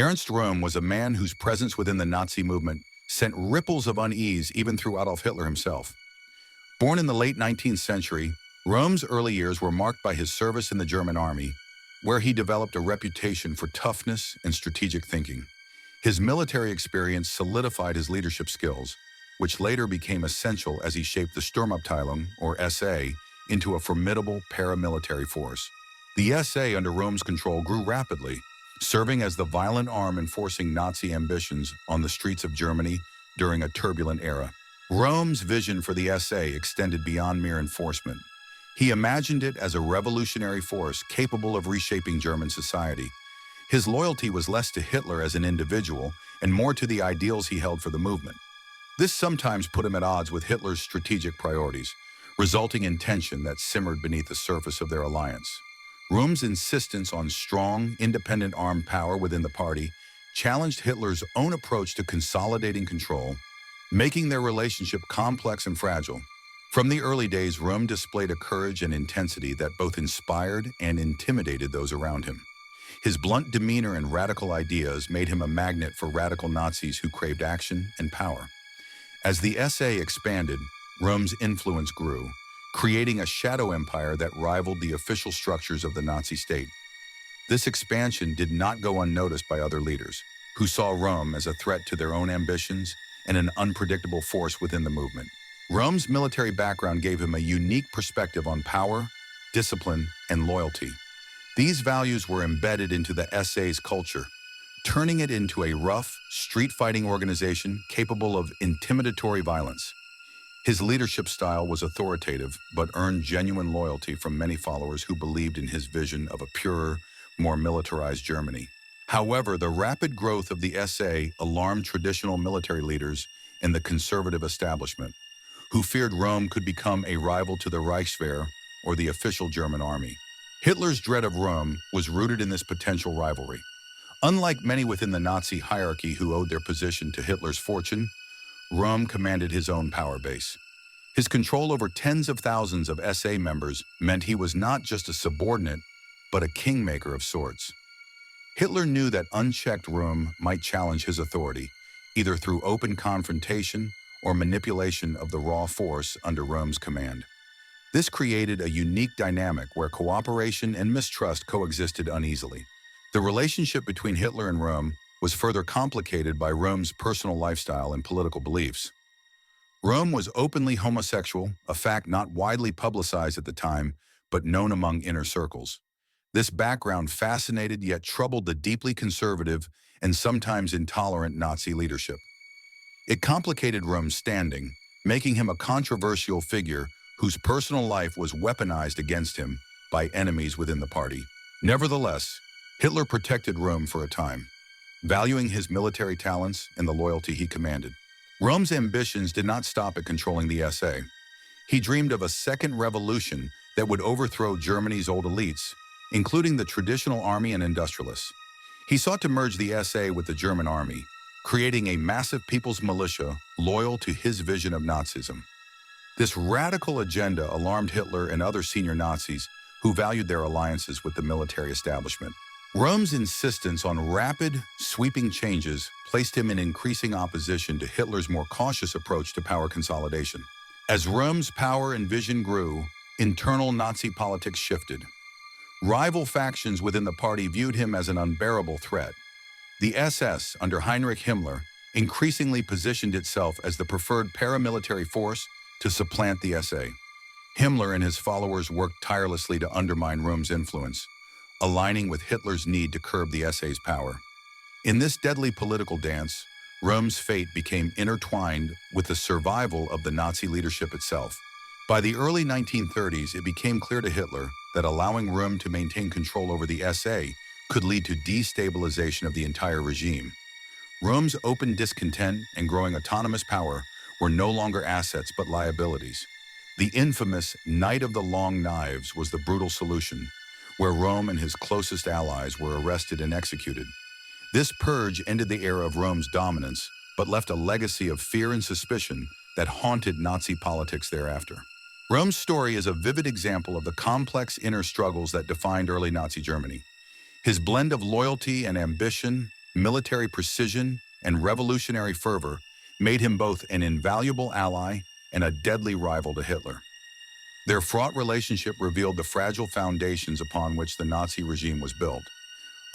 Ernst Röhm was a man whose presence within the Nazi movement sent ripples of unease even through Adolf Hitler himself. Born in the late 19th century, Röhm's early years were marked by his service in the German army, where he developed a reputation for toughness and strategic thinking. His military experience solidified his leadership skills, which later became essential as he shaped the Sturmabteilung, or SA, into a formidable paramilitary force. The SA under Röhm's control grew rapidly, serving as the violent arm enforcing Nazi ambitions on the streets of Germany during a turbulent era. Röhm's vision for the SA extended beyond mere enforcement. He imagined it as a revolutionary force capable of reshaping German society. His loyalty was less to Hitler as an individual and more to the ideals he held for the movement. This sometimes put him at odds with Hitler's strategic priorities, resulting in tension that simmered beneath the surface of their alliance. Röhm's insistence on strong, independent armed power within the party challenged Hitler's own approach to consolidating control, making their relationship complex and fragile. From the early days, Röhm displayed a courage and intensity that both inspired and intimidated those around him. His blunt demeanor and radical ideas made him a magnet for radical Nazis who craved action and power. As the SA expanded, Röhm's influence grew, creating a shadow empire that rivaled the official structures of the Nazi state. This expansion did not go unnoticed by other leaders, who saw Röhm as a threat to their own ambitions and an unpredictable force within the movement. Röhm's military background gave him a unique perspective on power, discipline, and loyalty. These values were embedded into the SA's culture, turning it into a rough, street-fighting organization capable of intimidatory violence. His leadership style was authoritative, but earned genuine loyalty from many followers who believed in his vision of a purer, more militarized Germany. However, the rapid growth of the SA alarmed traditional military leaders and the conservative establishment, who feared Röhm could become a rival to the Reichswehr or the official German army. Hitler's dread of Röhm was rooted in this potential rivalry. Unlike many within the Nazi hierarchy who owed their position to Hitler's fortune, Röhm commanded his own power base. His control over tens of thousands of SA members meant he was not just a subordinate, but a kingmaker of sorts. Hitler knew that unchecked Röhm might challenge his authority, either through open confrontation or manipulation of the raw force under Röhm's command. This created a unique dynamic where cooperation and mistrust coexisted uneasily. The relationship between Hitler and Röhm was further complicated by Röhm's personal lifestyle and political beliefs. Röhm was openly homosexual, a fact not widely publicized at the time, but known among inner circles. This background fascinated yet troubled the deeply conservative and sometimes intolerant Nazi leadership. It complicated Röhm's standing, making him a controversial figure whose personal life was weaponized against him by enemies within the party. Nevertheless, Hitler protected Röhm for a time, valuing his military talents and the loyalty he commanded. Röhm's ambitions did not stop at controlling the SA. He dreamed of a second revolution that would overthrow Germany's old elites, including the traditional army and industrialists. He sought to merge the SA with the German army, creating a massive people's militia loyal to his vision of Nazism. This radical agenda alarmed Hitler and other senior Nazis who valued their alliances with the military establishment. Röhm's insistence on rapid, sweeping changes placed him in increasing opposition to Hitler's more cautious approach to power consolidation. As Röhm's power and vision grew, internal Nazi politics shifted. Rival factions within the party viewed him as an unbearable threat. The SS, under Heinrich Himmler, increasingly positioned itself as the preferred paramilitary force to supplant the SA. Himmler and his followers worked tirelessly to undermine Röhm's influence, aligning with Hitler's need to curb the SA's power. In this deadly political dance, Röhm's fate became intertwined with the survival of the Nazi leadership itself. By the early 1930s, it became clear to Hitler that allowing Röhm to maintain control over the SA could lead to destabilization of the entire regime. Röhm's open discontent and growing autonomous power were no longer assets but liabilities. The infamous Night of the Long Knives was the brutal solution, where Röhm and his closest allies were arrested and executed. This purge ended the era of Röhm's dominance, but left a legacy of fear and suspicion that haunted Nazi politics thereafter. Röhm's story is a vivid example of the complex inner struggles that defined early Nazi Germany. His blend of loyalty and ambition, military precision, and revolutionary fervor made him both an invaluable ally and a deadly rival to Hitler. Their fraught relationship revealed the fragile foundations upon which the Nazi regime was built.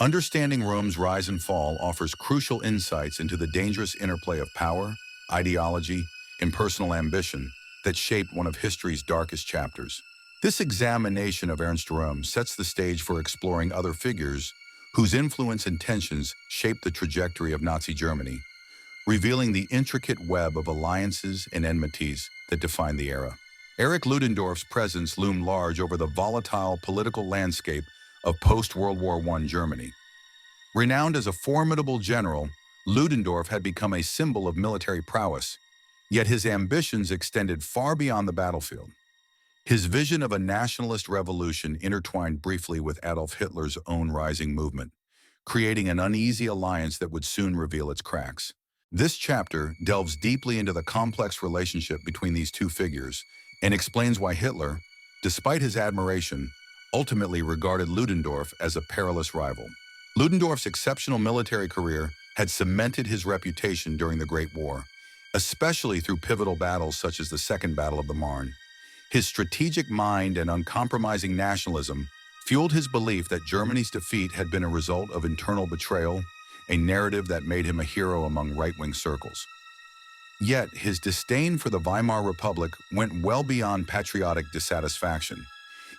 Understanding Rome's rise and fall offers crucial insights into the dangerous interplay of power, ideology, and personal ambition that shaped one of history's darkest chapters. This examination of Ernst Röhm sets the stage for exploring other figures whose influence and tensions shaped the trajectory of Nazi Germany, revealing the intricate web of alliances and enmities that defined the era. Erich Ludendorff's presence loomed large over the volatile political landscape of post-World War I Germany. Renowned as a formidable general, Ludendorff had become a symbol of military prowess, yet his ambitions extended far beyond the battlefield. His vision of a nationalist revolution intertwined briefly with Adolf Hitler's own rising movement, creating an uneasy alliance that would soon reveal its cracks. This chapter delves deeply into the complex relationship between these two figures and explains why Hitler, despite his admiration, ultimately regarded Ludendorff as a perilous rival. Ludendorff's exceptional military career had cemented his reputation during the Great War, especially through pivotal battles such as the Second Battle of the Marne. His strategic mind and uncompromising nationalism fueled his belief that Germany's defeat had been a result of internal betrayal, a narrative that made him a hero among right-wing circles. Yet, his disdain for the Weimar Republic went well beyond patriotic dissatisfaction.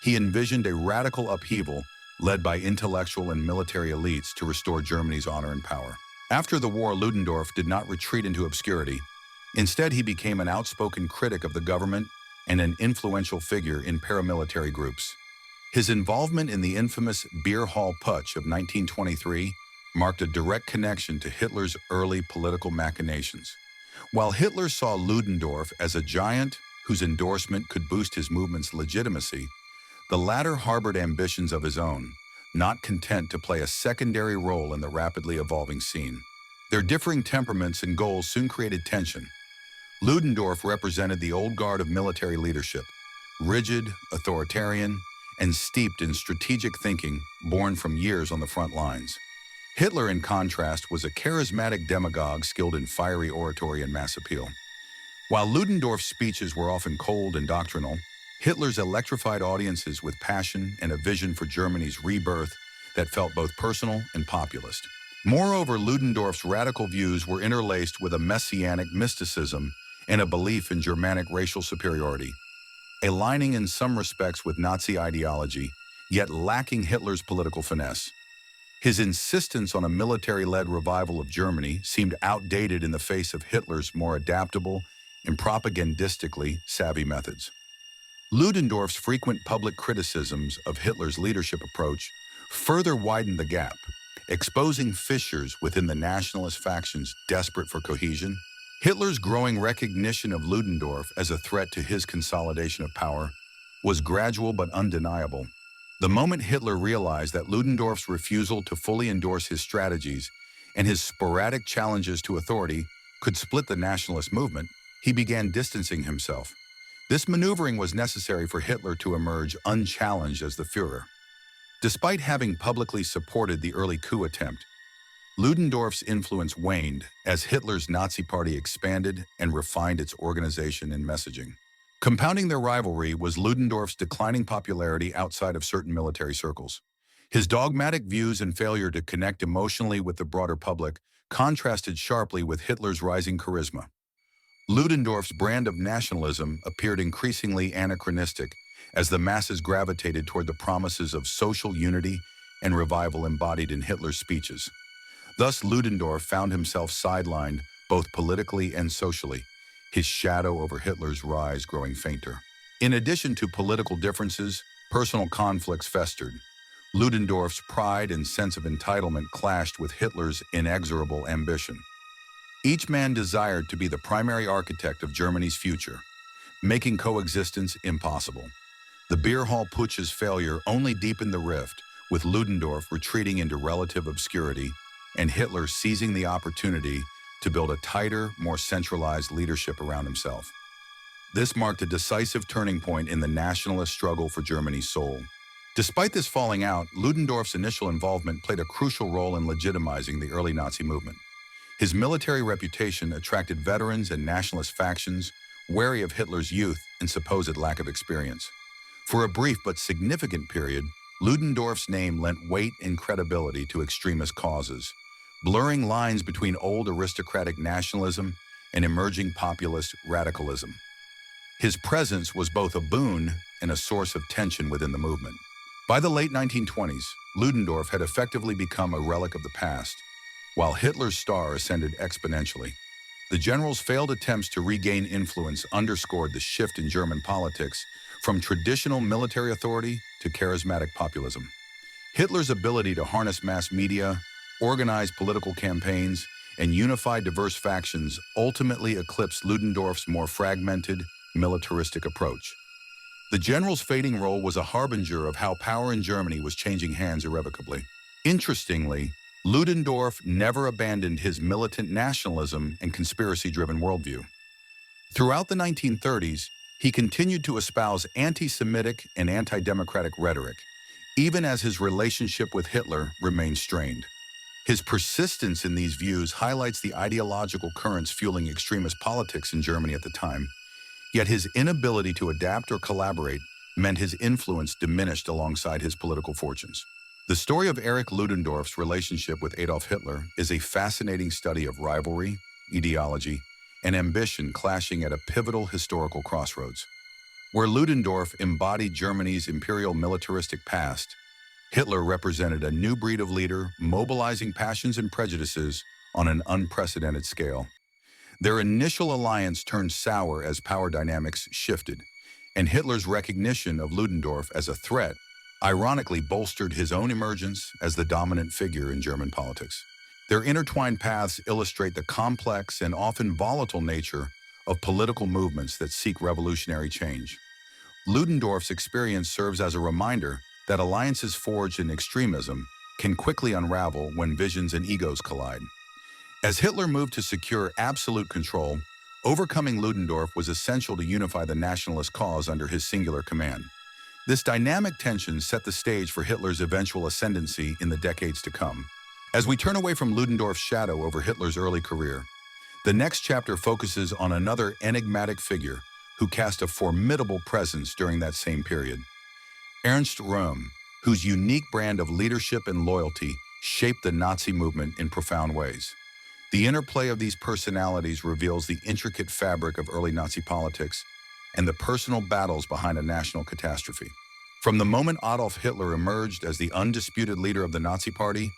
He envisioned a radical upheaval led by intellectual and military elites to restore Germany's honor and power. After the war, Ludendorff did not retreat into obscurity. Instead, he became an outspoken critic of the government and an influential figure in paramilitary groups. His involvement in the infamous Beer Hall Putsch of 1923 marked a direct connection to Hitler's early political machinations. While Hitler saw Ludendorff as a giant whose endorsement could boost his movement's legitimacy, the latter harbored ambitions of his own, not content to play a secondary role in the rapidly evolving scene. Their differing temperaments and goals soon created tension. Ludendorff represented the old guard of military leadership, rigid, authoritarian, and steeped in strategic thinking born from years on the front lines. Hitler, in contrast, was a charismatic demagogue skilled in fiery oratory and mass appeal. While Ludendorff's speeches were often cold and doctrinal, Hitler's electrified audiences with passion and a vision for Germany's rebirth that felt both personal and populist. Moreover, Ludendorff's radical views were interlaced with a messianic mysticism and a belief in Germanic racial superiority, aligning in some respects with Nazi ideology, yet lacking Hitler's political finesse. His insistence on a military-led revival of Germany seemed outdated in the face of Hitler's more adaptable and propagandistically savvy methods. Ludendorff's frequent public criticisms of Hitler's leadership approach further widened the gap, exposing fissures within the nationalist factions desperate for cohesion. Hitler's growing recognition of Ludendorff as a threat to his consolidation of power was gradual but undeniable. The moment Hitler realized that Ludendorff's refusal to fully endorse his strategies and his sporadic challenges to authority could split the nationalist movement, he began distancing himself. This maneuvering was necessary for Hitler to emerge unchallenged as the Führer. Despite having publicly supported the early coup attempt, Ludendorff's influence waned as Hitler's Nazi Party expanded and refined its organization and messaging. Compounding their rivalry was Ludendorff's declining popularity outside of certain military circles. His dogmatic views and failure to connect emotionally with the broader public contrasted sharply with Hitler's rising charisma. Ludendorff's brand of nationalism appeared increasingly anachronistic as the masses gravitated toward the promises of social unity and revival embodied in Hitler's speeches. Thus, Ludendorff found himself sidelined both politically and socially, his shadow over Hitler's rise growing fainter. In addition to political differences, personal conflicts festered. Ludendorff's pride and sense of entitlement clashed with Hitler's inexorable ambition. Each man desired to be the primary architect of Germany's future, making coexistence impossible. The Beer Hall Putsch's failure only deepened the rift, with Ludendorff retreating into relative obscurity and Hitler seizing the opportunity to build a tighter, more centralized leadership around himself. This marked a decisive turning point in the nationalist struggle for Germany's soul. Despite this falling out, Ludendorff's initial involvement played a crucial role in legitimizing the early Nazi movement. His military reputation attracted veterans and nationalist factions, wary of Hitler's youth and supposed lack of experience. For a brief but significant period, Ludendorff's name lent weight and credibility to extremist causes, blurring lines between old aristocratic nationalism and emerging populist radicalism. His presence was both a boon and a source of tension within the movement. By the late 1920s, Ludendorff had effectively become a relic of the past, while Hitler's star ascended exponentially. The general's failed attempts to regain influence underscored the shift in German politics from traditional military authority to charismatic populism. Hitler's ability to harness mass media, organize political campaigns, and unify diverse factions ultimately eclipsed Ludendorff's more fragmented, militaristic approach. The general's fading role was a harbinger of how power in Germany was changing hands irrevocably. Interestingly, Ludendorff never abandoned his militant nationalism and conspiracy-driven worldview. Throughout the 1930s, he continued to espouse anti-Semitic and anti-democratic rhetoric, even as his relationship with Hitler remained strained. His persistence in these views highlights the ideological currents fueling extremist politics in Germany at the time, yet his inability to adapt or collaborate meant his influence diminished alongside his political fortunes. The story of Erich Ludendorff's relationship with Adolf Hitler is a fascinating study of rivalry, ideology, and ambition clashing at a pivotal historical crossroads. Where Ludendorff embodied Germany's imperial militaristic past, Hitler represented a new breed of leader mobilizing passions and prejudices on an unprecedented scale. Their initial alliance turned sour as power dynamics shifted, and Hitler's recognition of Ludendorff as a threat ironically bolstered his own emergence as the dominant figure in German politics. Their intertwined paths illustrate the complex and often volatile nature of political movements that seek revolutionary change. Ludendorff's experience serves as a reminder that alliances forged in extremism can quickly unravel when visions and egos collide. As Hitler moved to secure absolute control, overcoming Ludendorff was essential to unify the nationalist cause under his singular command. This dynamic tension set the stage for Hitler's eventual ascendancy in the decades to come. As we turn away from Ludendorff's shadow over Hitler's early career, the next chapter focuses on another enigmatic figure who cast a formidable presence during that same period. Ernst Röhm, whose unique brand of leadership and loyalty shaped the Nazi movement in profound ways. The interplay of these personalities reveals the intricate fabric of early Nazi politics and the personal battles behind a national catastrophe. From the moment Adolf Hitler emerged as the undisputed leader of the Nazi Party,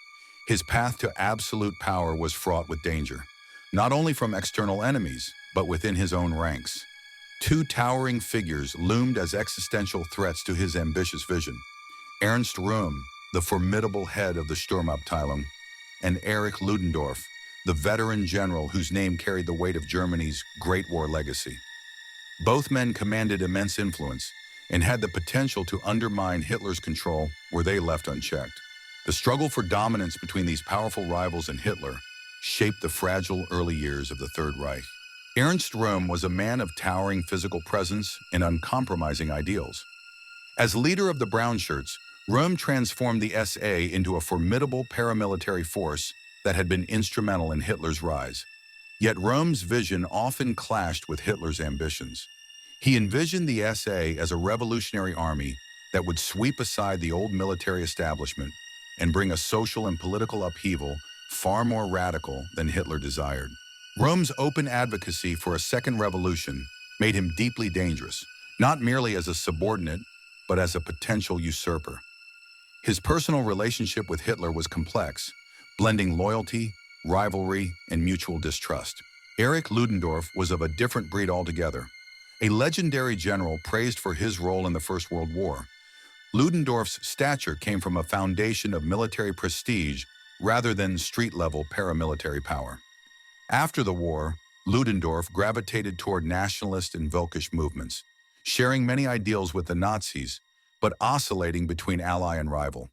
his path to absolute power was fraught with danger, not only from external enemies, but within his own ranks. Two towering figures loomed as existential threats to his ambitious vision: Ernst Röhm, the formidable head of the Sturmabteilung, and Erich Ludendorff, the veteran general whose name carried the weight of Germany's Great War legacy. Both men commanded immense influence and had the potential to undermine Hitler's control were they left unchecked. The struggle for dominance between these powerful rivals and Hitler shaped the fragile early years of the Third Reich. Ernst Röhm was a man of towering physical presence and uncompromising ideals. As leader of the Brown Shirts, Röhm transformed the SA into a formidable paramilitary force that had been instrumental in Hitler's rise. Yet Röhm's vision often clashed with Hitler's ambitions. He envisioned the SA as a revolutionary army that would sweep aside the old military establishment and bring a social and political upheaval far more radical than Hitler desired. Röhm's open advocacy for a second revolution made him deeply dangerous, not merely as a subordinate, but as a potential usurper. His personal relationship with Hitler was complex, blending loyalty, rivalry, and mutual distrust. Erich Ludendorff was of a different breed altogether. A legendary general praised for his role in the First World War, Ludendorff's stature came from a foundation of military prestige rather than street-level paramilitary power. After the war, Ludendorff gravitated toward nationalist and Völkisch movements, sharing many ideals with the Nazis, but oscillating between ally and rival.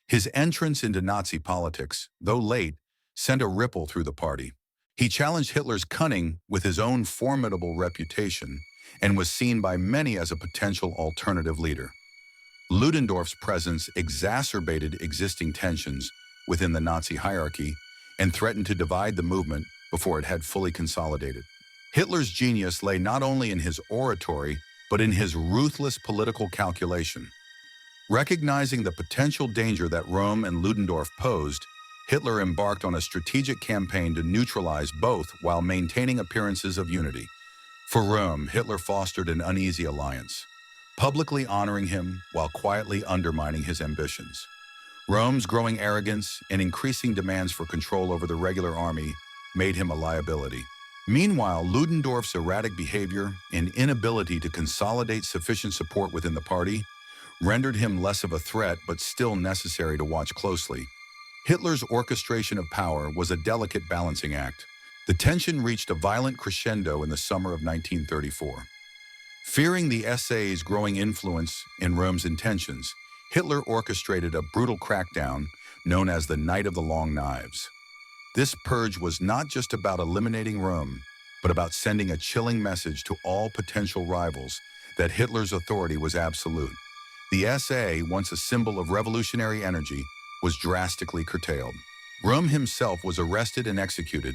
His entrance into Nazi politics, though late, sent a ripple through the party. He challenged Hitler's cunning with his own formidable reputation and was seen by many as a potential alternative leader. Ludendorff's presence exacerbated existing tensions within the Nazi hierarchy and threatened to divide the movement before it had fully consolidated. Hitler's genius lay not only in his oratory, but in his ruthless political calculation. Recognizing the potential danger that Röhm and Ludendorff posed, Hitler embarked on a strategic campaign to neutralize both while maintaining appearances of unity. For Röhm, Hitler fostered an uneasy alliance, publicly honoring him while quietly undermining his ambitions. Röhm's growing arrogance and increasing demands for control over the regular army made him a liability. Meanwhile, Ludendorff's erratic behavior and inability to consolidate sufficient support within the party rendered him less of a threat but still necessary to watch closely. Hitler's orchestration of power was a delicate balancing act. The tension reached a violent crescendo in the summer of 1934. Fearing the SA's growing influence in Röhm's intentions, Hitler orchestrated a brutal crackdown known as the Night of the Long Knives. This purge was not just about eliminating Röhm, but about sending a chilling message to all potential rivals that Hitler's authority was absolute. The SA, once a symbol of revolutionary energy, was drastically curtailed. Röhm himself was arrested and executed,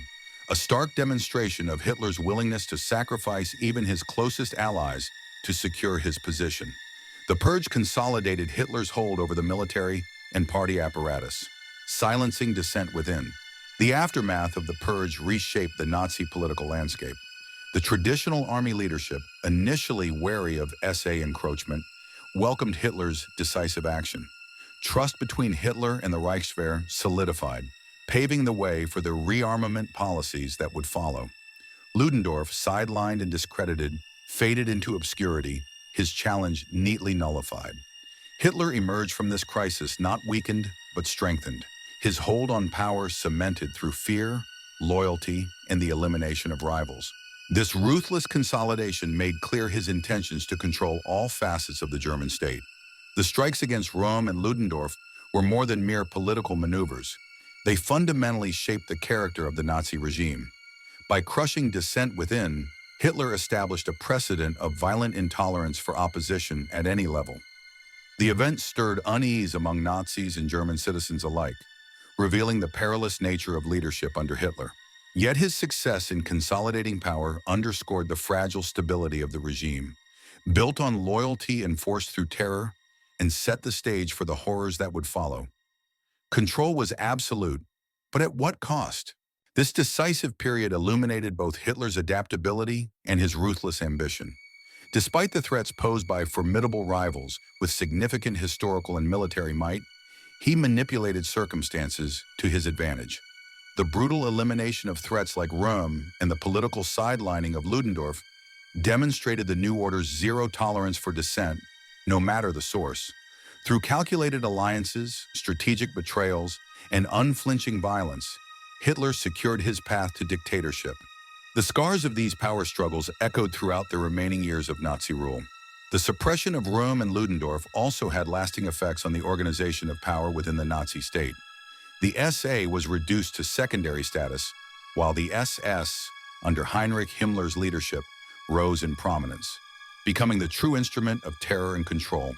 a stark demonstration of Hitler's willingness to sacrifice even his closest allies to secure his position. The purge consolidated Hitler's hold over the military and party apparatus, silencing dissent within. The aftermath of the purge reshaped the Nazi political landscape. The traditional army leadership, initially wary of SA encroachment, welcomed Hitler's decisive action. Trust between Hitler and the Reichswehr solidified, paving the way for the rearmament policies that would follow. Ludendorff, sidelined and discredited, faded into obscurity, his challenge neatly nullified. Hitler emerged from this crisis not weakened, but strengthened, his hold on power cemented through fear, loyalty, and the elimination of rivals. This ruthless consolidation made clear his intentions to control all facets of the German state. The strikes against Röhm and Ludendorff were more than mere political maneuvers. They fundamentally shaped the character of the Nazi regime. By crushing dissent within, Hitler established a precedent of violent intolerance for opposition at any level. The event stirred unease among Nazis and German citizens alike, revealing the perilous nature of leadership under Hitler. Yet his success in consolidating power underscored the fragile stability of the regime, built on loyalty enforced through terror, and set the stage for the horrors that would follow. Control was absolute, but at what cost? This decisive period illuminated both Hitler's adaptability and his ruthless ambition. Despite the threats posed by formidable rivals with significant historical and military might, he manipulated circumstances to his advantage. The brutal elimination of threats like Röhm and the political sidelining of Ludendorff demonstrated the new order's zero tolerance for dissent, no matter the source. Through calculated alliances, strategic betrayals, and unflinching violence, Hitler secured his path to dictatorship. The scars of these power struggles echoed throughout the remaining years of Nazi rule. The suppression of Röhm and Ludendorff also had lasting effects on the organization of power within the Nazi state. The SA was reduced to secondary status, while the SS, under Heinrich Himmler's leadership, rose in prominence, becoming the true instrument of terror and control.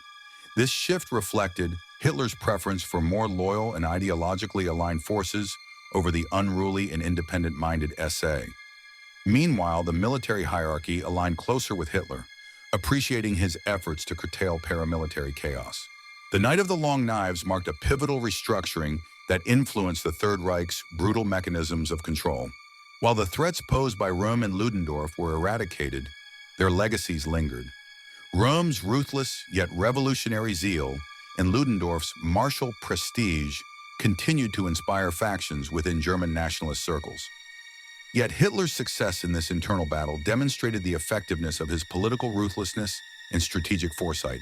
This shift reflected Hitler's preference for more loyal and ideologically aligned forces over the unruly and independent-minded SA. Meanwhile, the military hierarchy aligned closer with Hitler, appreciating his efforts to curtail paramilitary chaos. The Night of the Long Knives marked a pivotal restructuring that influenced the Third Reich's brutal mechanisms of control. While the threats posed by Röhm and Ludendorff were eradicated, their legacies lingered. Röhm's ruthless yet revolutionary zeal and Ludendorff's martial prestige continued to inspire factions within German nationalist circles. Yet Hitler's success in this internal battle demonstrated the effectiveness of his political ruthlessness and strategic foresight.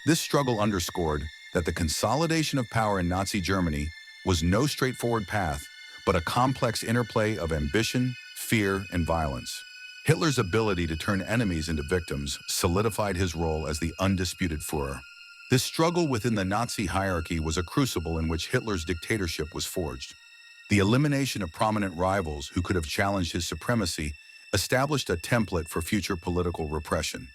This struggle underscored that the consolidation of power in Nazi Germany was no straightforward path, but a complex interplay of ambition, fear, and violence. Hitler's ability to turn enemies into victims solidified his role as the undisputed Führer. This struggle within the Nazi hierarchy was a crucible in which Hitler's dictatorship was forged. The elimination of prominent rivals who could have challenged his supremacy established a template for future political repression.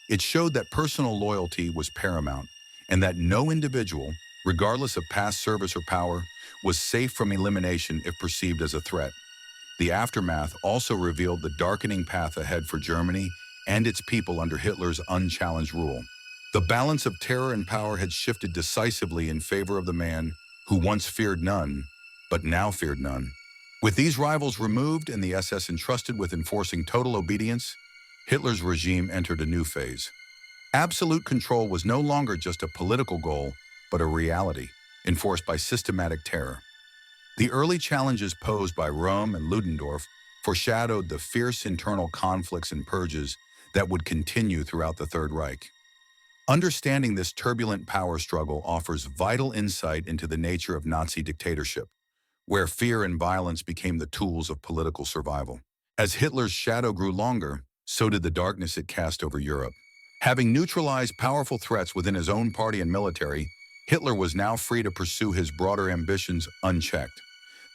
It showed that personal loyalty was paramount, and that no individual, regardless of past service or power, was safe from elimination if perceived as a threat. The aftermath also revealed the darkening path ahead for Germany and its people under Hitler's unchallenged rule. The balance of terror and power had shifted decisively in favor of the man who once feared none, but now feared none. With these rivals removed and the SS entrusted with enforcing total obedience, Hitler's regime entered a new phase. Absolute control was no longer just a political goal, but a reality, enforced by systematic terror. The early challenges posed by Röhm and Ludendorff foreshadowed the fierce internal conflicts and purges that would continue throughout the Third Reich. Understanding this turbulent power struggle offers vital insight into the nature of Nazi dictatorship, where fear and violence became the tools of political survival. As Hitler's shadow grew longer, so did the darkness it cast over Europe. Having neutralized powerful threats within his own party and military, Hitler was now free to pursue his broader ambitions unchecked.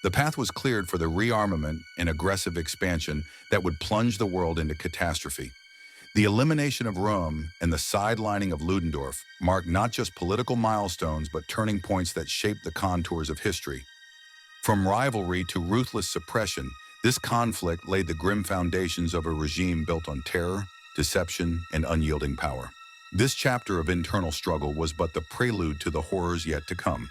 The path was cleared for the rearmament and aggressive expansion that would plunge the world into catastrophe. The elimination of Röhm and the sidelining of Ludendorff marked not just political milestones but turning points that shaped the contours of history. From rivalry to ruthless suppression, this conflict laid the grim foundations of a regime built on terror, deception, and unyielding power. This chapter of internal struggle was but the prelude to the horrors yet to come.